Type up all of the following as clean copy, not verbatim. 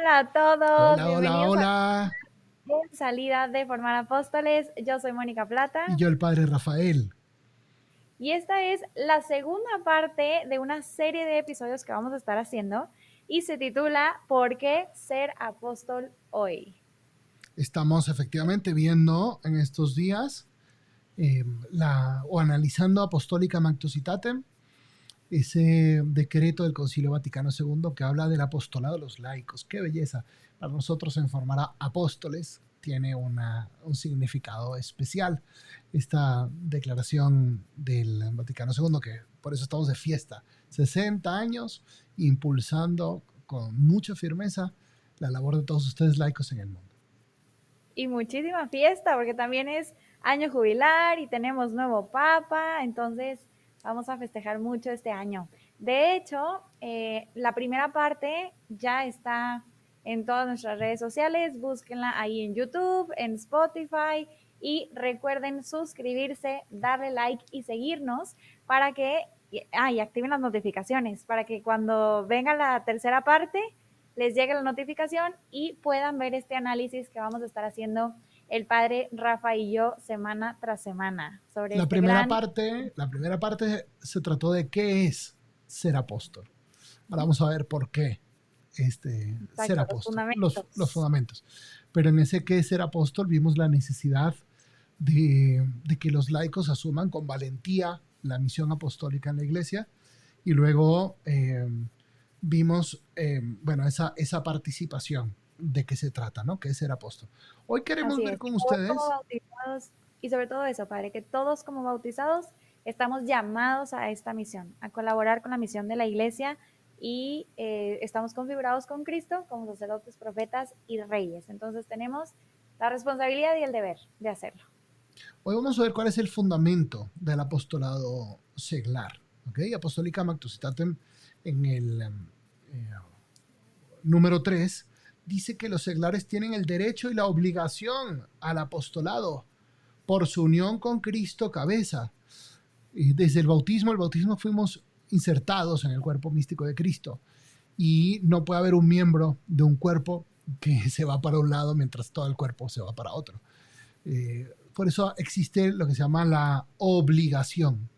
Hola a todos, Hola, hola, bienvenidos a hola. En Salida de Formar Apóstoles. Yo soy Mónica Y Plata yo el padre Rafael. y esta es la segunda parte de una serie de episodios que vamos a estar haciendo y se titula ¿Por qué ser apóstol hoy? Estamos efectivamente viendo en estos días o analizando Apostólica Macto Citatem, ese decreto del Concilio Vaticano II que habla del apostolado de los laicos. ¡Qué belleza! Para nosotros en formar a apóstoles tiene un significado especial. Esta declaración del Vaticano II, que por eso estamos de fiesta, 60 años impulsando con mucha firmeza la labor de todos ustedes laicos en el mundo. Y muchísima fiesta porque también es año jubilar y tenemos nuevo papa, entonces vamos a festejar mucho este año. De hecho, la primera parte ya está en todas nuestras redes sociales, búsquenla ahí en YouTube, en Spotify y recuerden suscribirse, darle like y seguirnos para que, y activen las notificaciones para que cuando venga la tercera parte les llegue la notificación y puedan ver este análisis que vamos a estar haciendo el padre Rafa y yo semana tras semana sobre La este primera gran... parte, la primera parte se trató de qué es ser apóstol. Ahora vamos a ver por qué ser Exacto, los apóstol, los fundamentos. fundamentos. Pero en ese qué es ser apóstol vimos la necesidad de que los laicos asuman con valentía la misión apostólica en la iglesia y luego vimos bueno, esa participación de qué se trata, ¿no? ¿Qué es ser apóstol? Hoy queremos Así ver es, con todos como ustedes. bautizados, y sobre todo eso, padre, que todos como bautizados estamos llamados a esta misión, a colaborar con la misión de la iglesia y estamos configurados con Cristo como sacerdotes, profetas y reyes. Entonces tenemos la responsabilidad y el deber de hacerlo. Hoy vamos a ver cuál es el fundamento del apostolado seglar. ¿Ok? Apostólica Mactus Citatem en el eh, número 3 dice que los seglares tienen el derecho y la obligación al apostolado por su unión con Cristo cabeza. Y desde el bautismo fuimos insertados en el cuerpo místico de Cristo y no puede haber un miembro de un cuerpo que se va para un lado mientras todo el cuerpo se va para otro. Por eso existe lo que se llama la obligación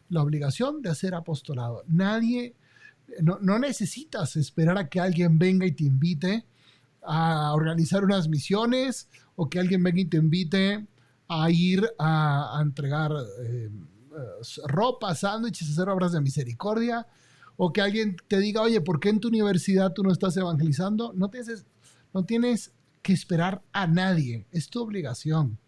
de hacer apostolado. Nadie, no necesitas esperar a que alguien venga y te invite a organizar unas misiones o que alguien venga y te invite a ir a entregar ropa, sándwiches, hacer obras de misericordia, o que alguien te diga, oye, ¿por qué en tu universidad tú no estás evangelizando? No tienes que esperar a nadie, es tu obligación.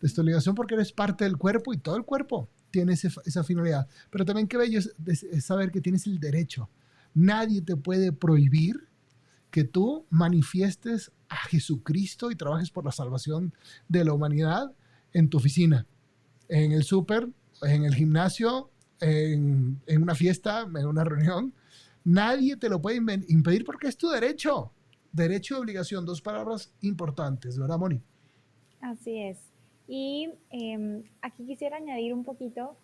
Es tu obligación porque eres parte del cuerpo y todo el cuerpo tiene esa finalidad. Pero también qué bello es saber que tienes el derecho. Nadie te puede prohibir que tú manifiestes a Jesucristo y trabajes por la salvación de la humanidad en tu oficina, en el súper, en el gimnasio, en una fiesta, en una reunión. Nadie te lo puede impedir porque es tu derecho. Derecho y obligación, dos palabras importantes, ¿verdad, Moni? Así es. Y aquí quisiera añadir un poquito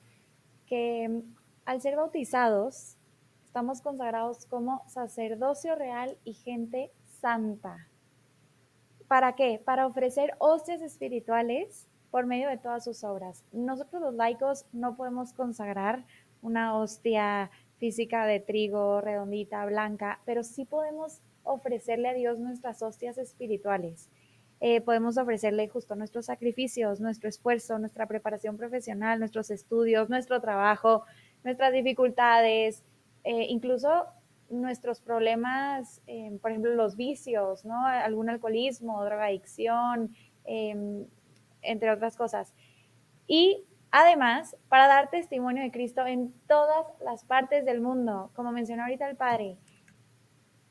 que al ser bautizados estamos consagrados como sacerdocio real y gente santa. ¿Para qué? Para ofrecer hostias espirituales por medio de todas sus obras. Nosotros los laicos no podemos consagrar una hostia física de trigo, redondita, blanca, pero sí podemos ofrecerle a Dios nuestras hostias espirituales. Podemos ofrecerle justo nuestros sacrificios, nuestro esfuerzo, nuestra preparación profesional, nuestros estudios, nuestro trabajo, nuestras dificultades, incluso nuestros problemas, por ejemplo, los vicios, ¿no? Algún alcoholismo, drogadicción, entre otras cosas. Y además, para dar testimonio de Cristo en todas las partes del mundo, como mencionó ahorita el Padre,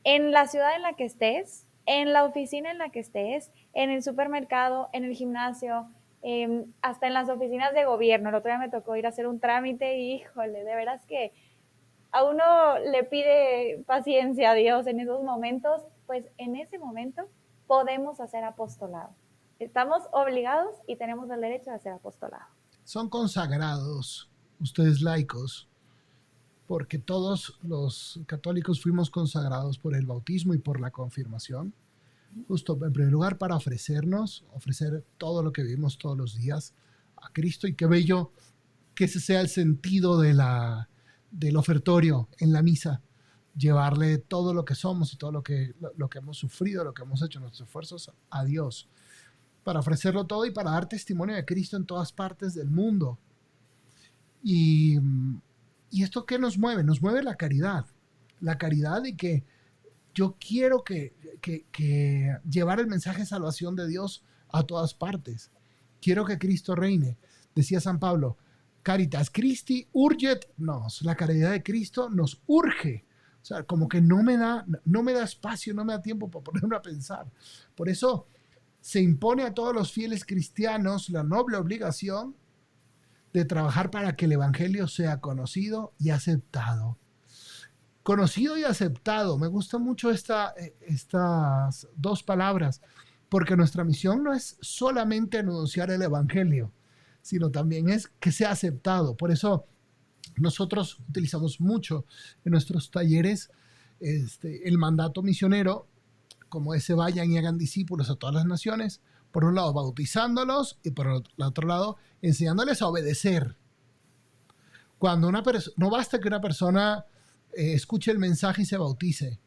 en la ciudad en la que estés, en la oficina en la que estés, en el supermercado, en el gimnasio, hasta en las oficinas de gobierno. El otro día me tocó ir a hacer un trámite y, híjole, de veras que a uno le pide paciencia a Dios en esos momentos, pues en ese momento podemos hacer apostolado. Estamos obligados y tenemos el derecho de hacer apostolado. Son consagrados, ustedes laicos, porque todos los católicos fuimos consagrados por el bautismo y por la confirmación, justo en primer lugar para ofrecer todo lo que vivimos todos los días a Cristo, y qué bello que ese sea el sentido del ofertorio en la misa, llevarle todo lo que somos y todo lo que hemos sufrido, lo que hemos hecho, nuestros esfuerzos a Dios, para ofrecerlo todo y para dar testimonio de Cristo en todas partes del mundo. Y, y esto ¿qué nos mueve? Nos mueve la caridad de que yo quiero que llevar el mensaje de salvación de Dios a todas partes. Quiero que Cristo reine. Decía San Pablo, Caritas Christi urget nos. La caridad de Cristo nos urge. O sea, como que no me da espacio, no me da tiempo para ponerme a pensar. Por eso se impone a todos los fieles cristianos la noble obligación de trabajar para que el Evangelio sea conocido y aceptado. Conocido y aceptado. Me gustan mucho estas dos palabras, porque nuestra misión no es solamente anunciar el Evangelio, sino también es que sea aceptado. Por eso nosotros utilizamos mucho en nuestros talleres el mandato misionero, como ese vayan y hagan discípulos a todas las naciones, por un lado bautizándolos y por el otro lado enseñándoles a obedecer. Cuando no basta que una persona escuche el mensaje y se bautice,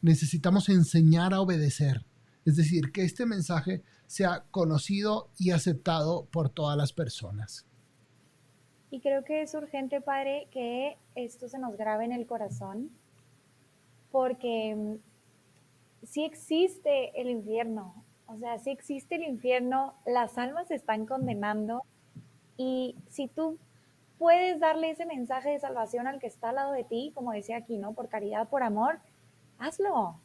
necesitamos enseñar a obedecer. Es decir, que este mensaje sea conocido y aceptado por todas las personas. Y creo que es urgente, Padre, que esto se nos grabe en el corazón, porque sí existe el infierno. O sea, sí existe el infierno, las almas se están condenando, y si tú puedes darle ese mensaje de salvación al que está al lado de ti, como decía aquí, ¿no? Por caridad, por amor, hazlo,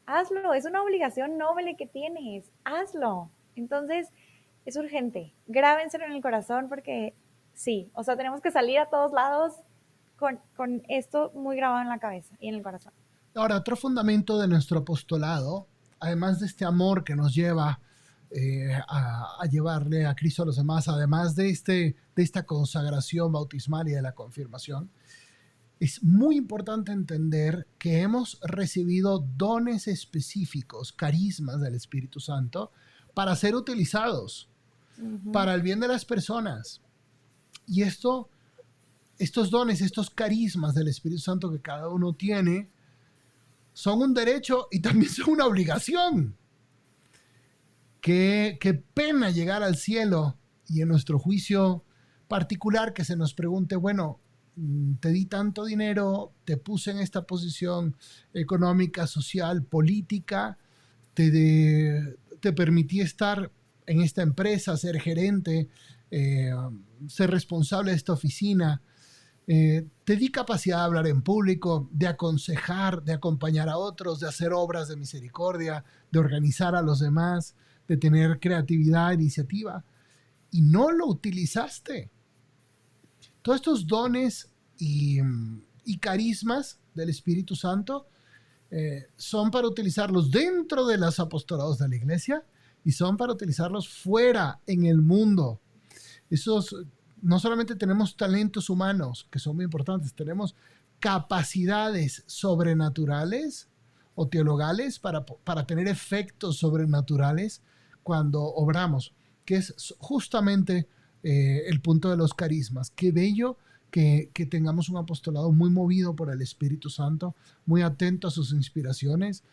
hazlo, es una obligación noble que tienes, hazlo. Entonces, es urgente, grábenselo en el corazón, porque sí, o sea, tenemos que salir a todos lados con esto muy grabado en la cabeza y en el corazón. Ahora, otro fundamento de nuestro apostolado, además de este amor que nos lleva a llevarle a Cristo a los demás, además de esta consagración bautismal y de la confirmación, es muy importante entender que hemos recibido dones específicos, carismas del Espíritu Santo, para ser utilizados para el bien de las personas. Y estos dones, estos carismas del Espíritu Santo que cada uno tiene, son un derecho y también son una obligación. Qué pena llegar al cielo y en nuestro juicio particular que se nos pregunte, bueno, te di tanto dinero, te puse en esta posición económica, social, política, te permití estar en esta empresa, ser gerente, eh, ser responsable de esta oficina, te di capacidad de hablar en público, de aconsejar, de acompañar a otros, de hacer obras de misericordia, de organizar a los demás, de tener creatividad, iniciativa, y no lo utilizaste. Todos estos dones y carismas del Espíritu Santo son para utilizarlos dentro de los apostolados de la iglesia y son para utilizarlos fuera en el mundo. Esos, no solamente tenemos talentos humanos, que son muy importantes, tenemos capacidades sobrenaturales o teologales para tener efectos sobrenaturales cuando obramos, que es justamente el punto de los carismas. Qué bello que tengamos un apostolado muy movido por el Espíritu Santo, muy atento a sus inspiraciones,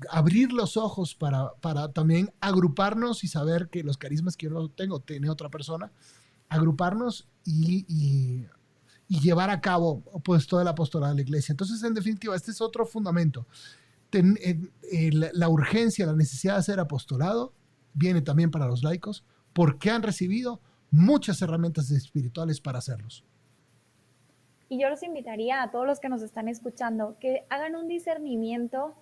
abrir los ojos para también agruparnos y saber que los carismas que yo no tengo, tiene otra persona, agruparnos y llevar a cabo pues todo el apostolado de la iglesia. Entonces, en definitiva, este es otro fundamento. La urgencia, la necesidad de hacer apostolado viene también para los laicos porque han recibido muchas herramientas espirituales para hacerlos. Y yo los invitaría a todos los que nos están escuchando que hagan un discernimiento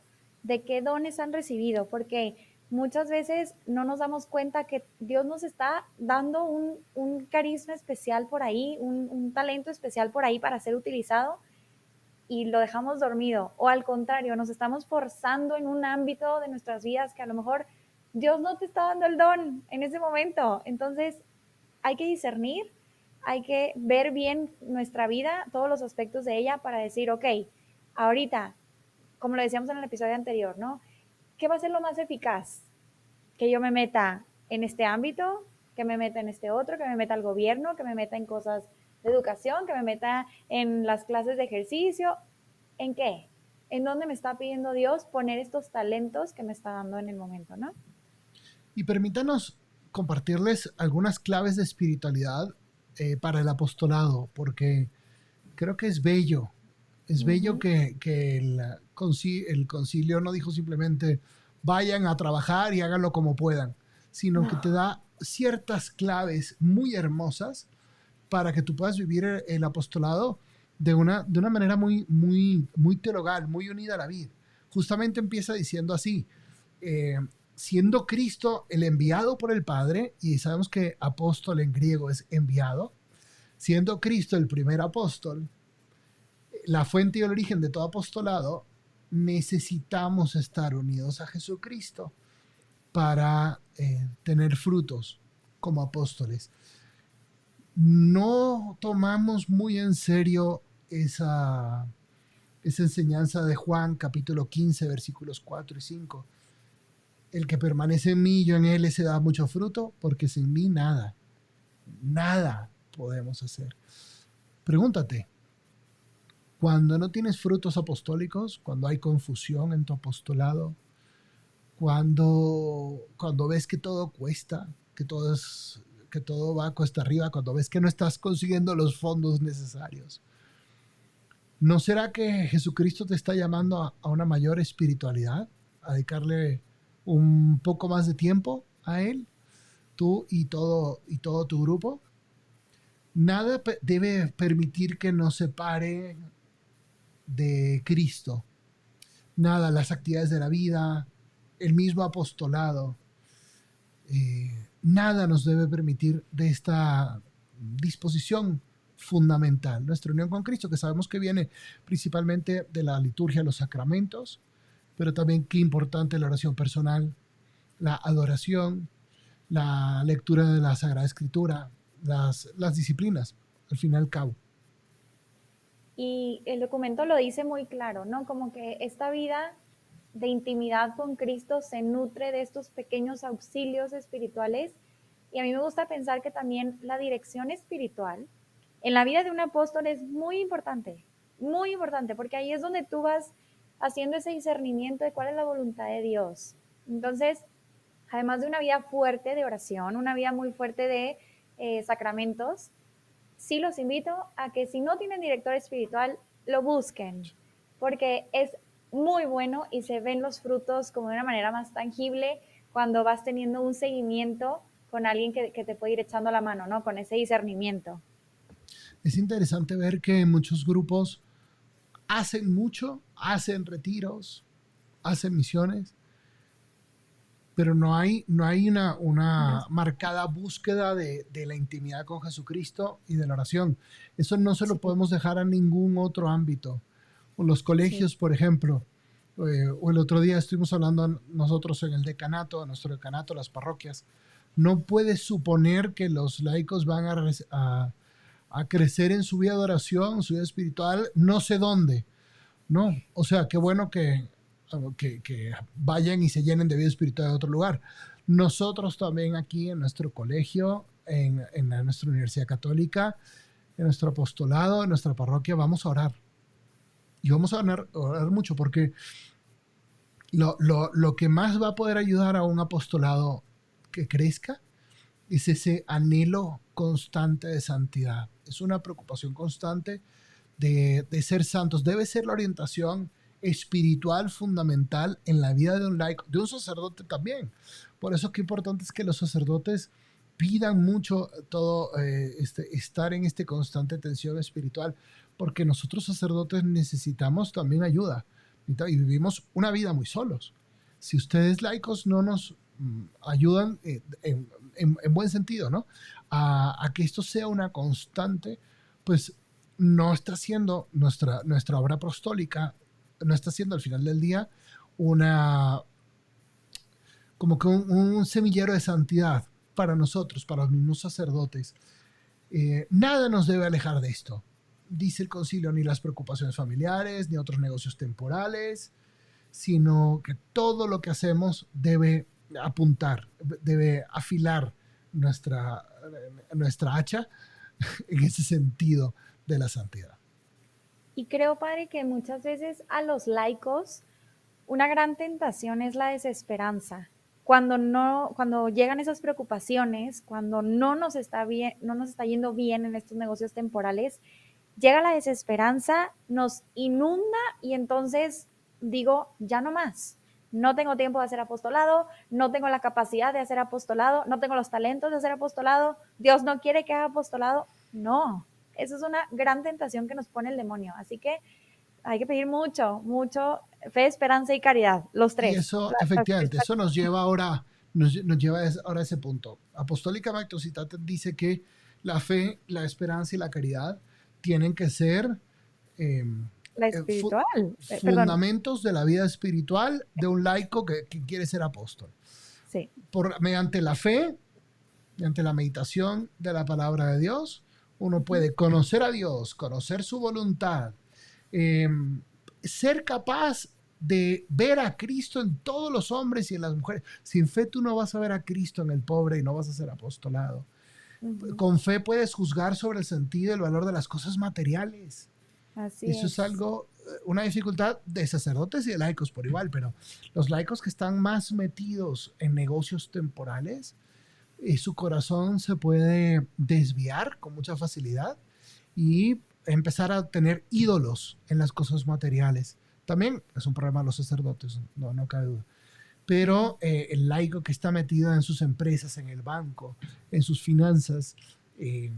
de qué dones han recibido, porque muchas veces no nos damos cuenta que Dios nos está dando un carisma especial por ahí, un talento especial por ahí para ser utilizado, y lo dejamos dormido. O al contrario, nos estamos forzando en un ámbito de nuestras vidas que a lo mejor Dios no te está dando el don en ese momento. Entonces hay que discernir hay que ver bien nuestra vida, todos los aspectos de ella para decir, ok, ahorita, como lo decíamos en el episodio anterior, ¿no? ¿Qué va a ser lo más eficaz? Que yo me meta en este ámbito, que me meta en este otro, que me meta al gobierno, que me meta en cosas de educación, que me meta en las clases de ejercicio. ¿En qué? ¿En dónde me está pidiendo Dios poner estos talentos que me está dando en el momento, no? Y permítanos compartirles algunas claves de espiritualidad para el apostolado, porque creo que es bello. Es bello Uh-huh. que el concilio no dijo simplemente vayan a trabajar y háganlo como puedan, sino que te da ciertas claves muy hermosas para que tú puedas vivir el apostolado de una manera muy teologal, muy unida a la vida. Justamente empieza diciendo así, eh, siendo Cristo el enviado por el Padre, y sabemos que apóstol en griego es enviado, siendo Cristo el primer apóstol, la fuente y el origen de todo apostolado, necesitamos estar unidos a Jesucristo para tener frutos como apóstoles. No tomamos muy en serio esa enseñanza de Juan capítulo 15 versículos 4 y 5. El que permanece en mí, yo en él, ese da mucho fruto, porque sin mí nada podemos hacer. Pregúntate, cuando no tienes frutos apostólicos, cuando hay confusión en tu apostolado, cuando ves que todo cuesta, que todo va cuesta arriba, cuando ves que no estás consiguiendo los fondos necesarios, ¿no será que Jesucristo te está llamando a una mayor espiritualidad, a dedicarle un poco más de tiempo a Él, tú y todo tu grupo? Nada debe permitir que nos separe de Cristo. Nada, las actividades de la vida, el mismo apostolado, nada nos debe permitir de esta disposición fundamental, nuestra unión con Cristo, que sabemos que viene principalmente de la liturgia, los sacramentos, pero también qué importante la oración personal, la adoración, la lectura de la Sagrada Escritura, las disciplinas, al fin y al cabo. Y el documento lo dice muy claro, ¿no? Como que esta vida de intimidad con Cristo se nutre de estos pequeños auxilios espirituales. Y a mí me gusta pensar que también la dirección espiritual en la vida de un apóstol es muy importante, porque ahí es donde tú vas haciendo ese discernimiento de cuál es la voluntad de Dios. Entonces, además de una vida fuerte de oración, una vida muy fuerte de sacramentos, sí los invito a que si no tienen director espiritual, lo busquen, porque es muy bueno y se ven los frutos como de una manera más tangible cuando vas teniendo un seguimiento con alguien que te puede ir echando la mano, ¿no? Con ese discernimiento. Es interesante ver que muchos grupos hacen mucho, hacen retiros, hacen misiones, pero no hay una marcada búsqueda de la intimidad con Jesucristo y de la oración. Eso no se lo Sí, podemos dejar a ningún otro ámbito. O los sí. colegios, por ejemplo, o el otro día estuvimos hablando nosotros en el decanato, en nuestro decanato, las parroquias. No puedes suponer que los laicos van a crecer en su vida de oración, su vida espiritual, no sé dónde. No, o sea, qué bueno que vayan y se llenen de vida espiritual de otro lugar. Nosotros también aquí en nuestro colegio, en nuestra Universidad Católica, en nuestro apostolado, en nuestra parroquia, vamos a orar. Y vamos a orar mucho porque lo que más va a poder ayudar a un apostolado que crezca es ese anhelo constante de santidad. Es una preocupación constante de ser santos. Debe ser la orientación espiritual fundamental en la vida de un laico, de un sacerdote también. Por eso qué importante es que los sacerdotes pidan mucho estar en este constante tensión espiritual, porque nosotros sacerdotes necesitamos también ayuda y vivimos una vida muy solos. Si ustedes laicos no nos ayudan en buen sentido, ¿no? A que esto sea una constante, pues no está siendo nuestra obra apostólica, no está siendo al final del día una, como que un semillero de santidad para nosotros, para los mismos sacerdotes. Nada nos debe alejar de esto, dice el concilio, ni las preocupaciones familiares, ni otros negocios temporales, sino que todo lo que hacemos debe apuntar, debe afilar nuestra, nuestra hacha en ese sentido de la santidad. Y creo, Padre, que muchas veces a los laicos una gran tentación es la desesperanza. Cuando llegan esas preocupaciones, cuando no nos está yendo bien en estos negocios temporales, llega la desesperanza, nos inunda y entonces digo, ya no más. No tengo tiempo de hacer apostolado, no tengo la capacidad de hacer apostolado, no tengo los talentos de hacer apostolado, Dios no quiere que haga apostolado. No, eso es una gran tentación que nos pone el demonio. Así que hay que pedir mucho, mucho fe, esperanza y caridad, los Y tres. eso, efectivamente, eso nos lleva ahora, nos lleva ahora a ese punto. Apostólica Factum Citatis dice que la fe, la esperanza y la caridad tienen que ser eh, La fu espiritual, perdón, fundamentos de la vida espiritual de un laico que quiere ser apóstol. sí. Mediante la fe, mediante la meditación de la palabra de Dios, uno puede conocer a Dios, conocer su voluntad, eh, ser capaz de ver a Cristo en todos los hombres y en las mujeres. Sin fe tú no vas a ver a Cristo en el pobre y no vas a ser apostolado. Con fe puedes juzgar sobre el sentido y el valor de las cosas materiales. Así Eso es es. algo, una dificultad de sacerdotes y de laicos por igual, pero los laicos que están más metidos en negocios temporales, su corazón se puede desviar con mucha facilidad y empezar a tener ídolos en las cosas materiales. También es un problema de los sacerdotes, no cabe duda. Pero el laico que está metido en sus empresas, en el banco, en sus finanzas, eh,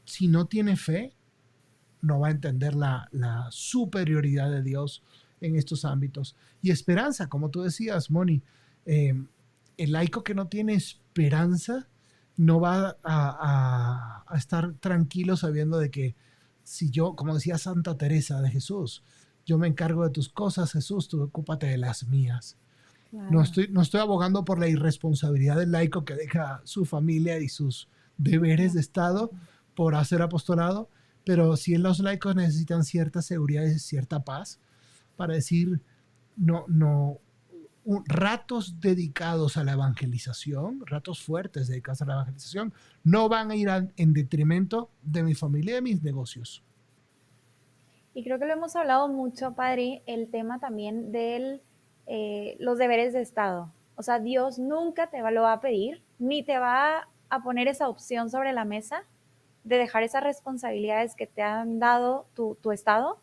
si no tiene fe, no va a entender la superioridad de Dios en estos ámbitos. Y esperanza, como tú decías, Moni, eh, el laico que no tiene esperanza no va a estar tranquilo sabiendo de que si yo, como decía Santa Teresa de Jesús, yo me encargo de tus cosas, Jesús, tú ocúpate de las mías. Claro. No estoy abogando por la irresponsabilidad del laico que deja su familia y sus deberes No. de Estado por hacer apostolado, pero sí los laicos necesitan cierta seguridad y cierta paz para decir, no, ratos dedicados a la evangelización, ratos fuertes dedicados a la evangelización, no van a ir en detrimento de mi familia y de mis negocios. Y creo que lo hemos hablado mucho, Padre, el tema también de los deberes de Estado. O sea, Dios nunca lo va a pedir, ni te va a poner esa opción sobre la mesa de dejar esas responsabilidades que te han dado tu Estado,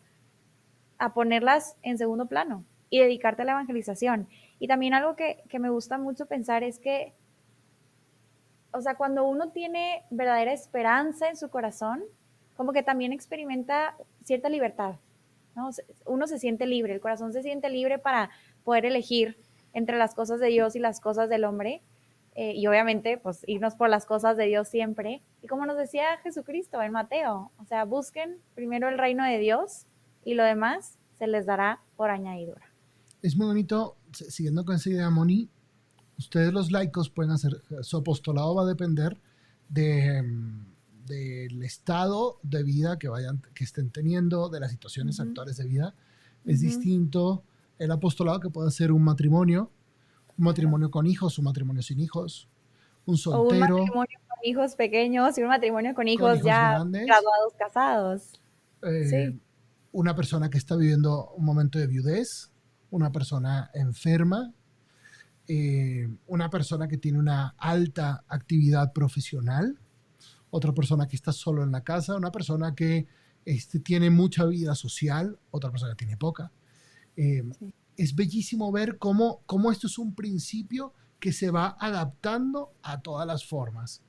a ponerlas en segundo plano y dedicarte a la evangelización. Y también algo que me gusta mucho pensar es que, o sea, cuando uno tiene verdadera esperanza en su corazón, como que también experimenta cierta libertad, ¿no? Uno se siente libre, el corazón se siente libre para poder elegir entre las cosas de Dios y las cosas del hombre, y obviamente, pues, irnos por las cosas de Dios siempre. Y como nos decía Jesucristo en Mateo, o sea, busquen primero el reino de Dios y lo demás se les dará por añadidura. Es muy bonito, siguiendo con esa idea, Moni, ustedes los laicos pueden hacer, su apostolado va a depender de, del estado de vida que estén teniendo, de las situaciones Ujú, actuales de vida. Es ujú. distinto el apostolado que puede ser un Claro. matrimonio con hijos, un matrimonio sin hijos, un O un soltero matrimonio con hijos pequeños y un matrimonio con con hijos hijos ya grandes, graduados, casados. eh, Sí. una persona que está viviendo un momento de viudez, una persona enferma, una persona que tiene una alta actividad profesional, otra persona que está solo en la casa, una persona que tiene mucha vida social, otra persona que tiene poca. Eh, Sí. es bellísimo ver cómo esto es un principio que se va adaptando a todas las formas.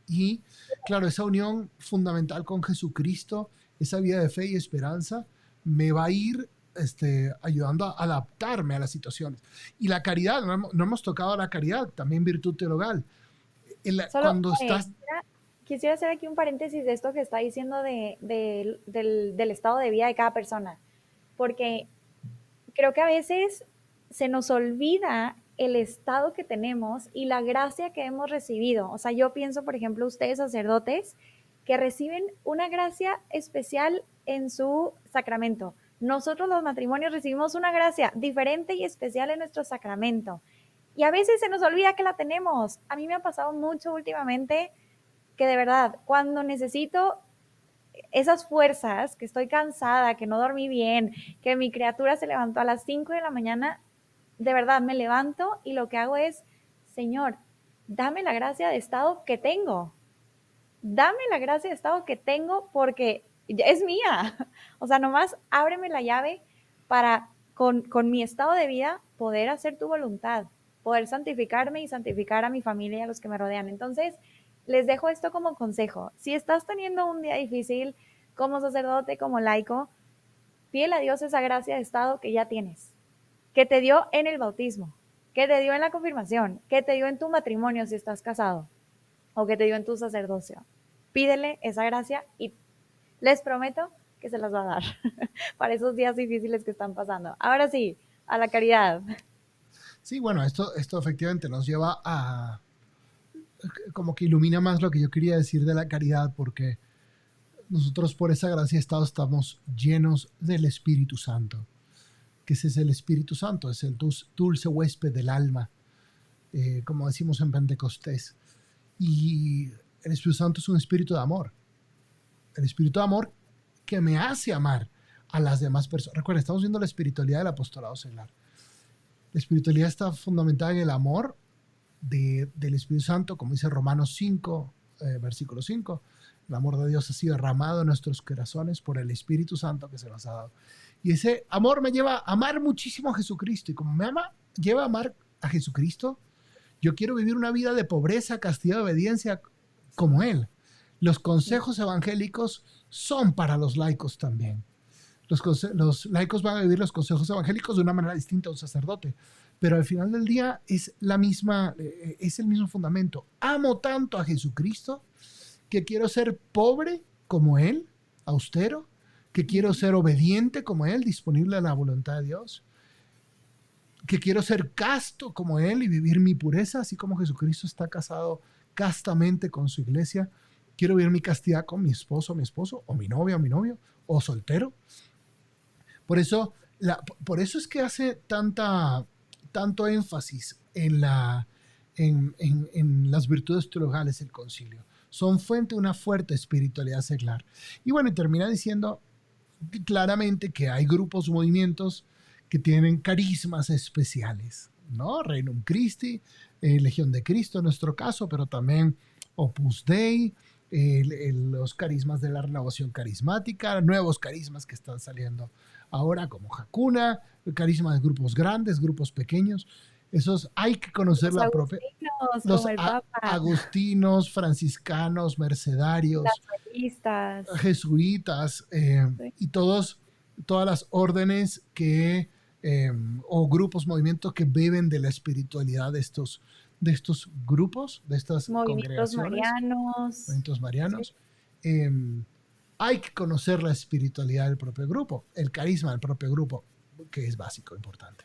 Y claro, esa unión fundamental con Jesucristo, esa vida de fe y esperanza, me va a ir ayudando a adaptarme a las situaciones. Y la caridad, no hemos tocado la caridad, también virtud teologal. Solo Cuando estás... quisiera hacer aquí un paréntesis de esto que está diciendo del estado de vida de cada persona, porque creo que a veces se nos olvida el estado que tenemos y la gracia que hemos recibido. O sea, yo pienso, por ejemplo, ustedes sacerdotes, que reciben una gracia especial en su sacramento. Nosotros los matrimonios recibimos una gracia diferente y especial en nuestro sacramento. Y a veces se nos olvida que la tenemos. A mí me ha pasado mucho últimamente que de verdad, cuando necesito esas fuerzas, que estoy cansada, que no dormí bien, que mi criatura se levantó a las 5 de la mañana, de verdad me levanto y lo que hago es, Señor, dame la gracia de estado que tengo. Dame la gracia de estado que tengo porque es mía. O sea, nomás ábreme la llave para con mi estado de vida poder hacer tu voluntad, poder santificarme y santificar a mi familia y a los que me rodean. Entonces, les dejo esto como consejo. Si estás teniendo un día difícil como sacerdote, como laico, pídele a Dios esa gracia de estado que ya tienes, que te dio en el bautismo, que te dio en la confirmación, que te dio en tu matrimonio si estás casado o que te dio en tu sacerdocio. Pídele esa gracia y les prometo que se las va a dar para esos días difíciles que están pasando. Ahora sí, a la caridad. Sí, bueno, esto efectivamente nos lleva a, como que ilumina más lo que yo quería decir de la caridad, porque nosotros por esa gracia de estado estamos llenos del Espíritu Santo. Que ese es el Espíritu Santo, es el dulce huésped del alma, como decimos en Pentecostés. Y el Espíritu Santo es un espíritu de amor. El espíritu de amor que me hace amar a las demás personas. Recuerda, estamos viendo la espiritualidad del apostolado seglar. La espiritualidad está fundamentada en el amor del Espíritu Santo, como dice Romanos 5, versículo 5. El amor de Dios ha sido derramado en nuestros corazones por el Espíritu Santo que se nos ha dado. Y ese amor me lleva a amar muchísimo a Jesucristo. Y como me lleva a amar a Jesucristo, yo quiero vivir una vida de pobreza, castidad y obediencia como Él. Los consejos evangélicos son para los laicos también. Los laicos van a vivir los consejos evangélicos de una manera distinta a un sacerdote, pero al final del día es el mismo fundamento. Amo tanto a Jesucristo que quiero ser pobre como Él, austero, que quiero ser obediente como Él, disponible a la voluntad de Dios, que quiero ser casto como Él y vivir mi pureza, así como Jesucristo está casado castamente con su iglesia. Quiero vivir mi castidad con mi esposo, o mi novia, o mi novio, o soltero. Por eso es que hace tanto énfasis en las virtudes teologales el concilio. Son fuente de una fuerte espiritualidad seglar. Y bueno, y termina diciendo claramente que hay grupos, movimientos que tienen carismas especiales, ¿no? Regnum Christi, Legión de Cristo en nuestro caso, pero también Opus Dei, los carismas de la renovación carismática, nuevos carismas que están saliendo ahora como Hakuna, el carisma de grupos grandes, grupos pequeños. Esos hay que conocer Los la propia. agustinos, Los como el Papa, agustinos, franciscanos, las mercedarios, maristas. jesuitas Sí. y todas las órdenes o grupos, movimientos que beben de la espiritualidad de estos grupos, de estas Movimientos congregaciones, marianos. movimientos Sí. marianos. Eh, Hay que conocer la espiritualidad del propio grupo, el carisma del propio grupo, que es básico, importante,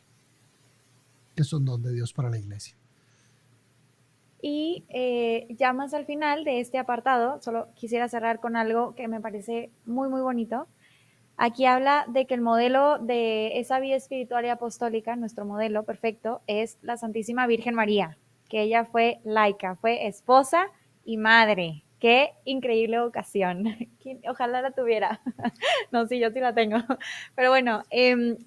que son don de Dios para la iglesia. Y ya más al final de este apartado, solo quisiera cerrar con algo que me parece muy, muy bonito. Aquí habla de que el modelo de esa vida espiritual y apostólica, nuestro modelo perfecto, es la Santísima Virgen María, que ella fue laica, fue esposa y madre. Qué increíble vocación. Ojalá la tuviera. No, sí, yo sí la tengo. Pero bueno,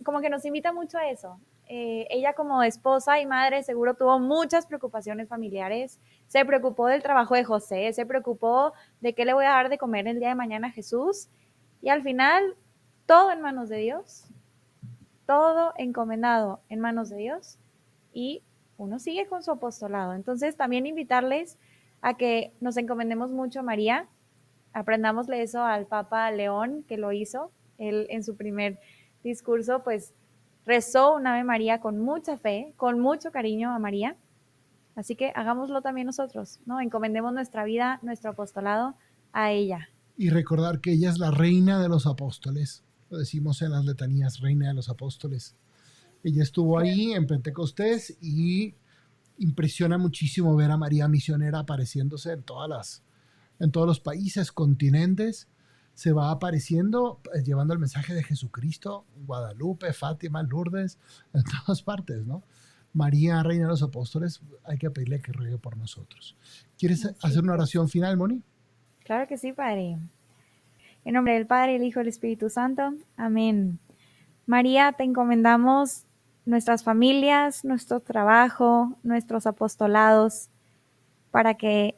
como que nos invita mucho a eso. Ella como esposa y madre seguro tuvo muchas preocupaciones familiares. Se preocupó del trabajo de José, se preocupó de qué le voy a dar de comer el día de mañana a Jesús. Y al final, todo en manos de Dios, todo encomendado en manos de Dios y uno sigue con su apostolado. Entonces, también invitarles a que nos encomendemos mucho a María, aprendámosle eso al Papa León, que lo hizo. Él en su primer discurso, pues rezó un Ave María con mucha fe, con mucho cariño a María. Así que hagámoslo también nosotros, ¿no? Encomendemos nuestra vida, nuestro apostolado a ella. Y recordar que ella es la reina de los apóstoles. Lo decimos en las letanías, reina de los apóstoles. Ella estuvo ahí en Pentecostés y impresiona muchísimo ver a María misionera apareciéndose en todas en todos los países, continentes, se va apareciendo, llevando el mensaje de Jesucristo, Guadalupe, Fátima, Lourdes, en todas partes, ¿no? María, Reina de los Apóstoles, hay que pedirle que ruegue por nosotros. ¿Quieres hacer una oración final, Moni? Claro que sí, Padre. En nombre del Padre, el Hijo y el Espíritu Santo. Amén. María, te encomendamos nuestras familias, nuestro trabajo, nuestros apostolados, para que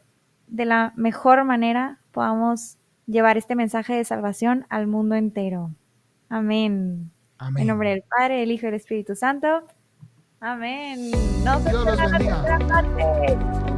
de la mejor manera podamos llevar este mensaje de salvación al mundo entero. Amén. En nombre Amén. del Padre, del Hijo y del Espíritu Santo. Amén. No se Dios los pierdan la bendiga. tercera parte.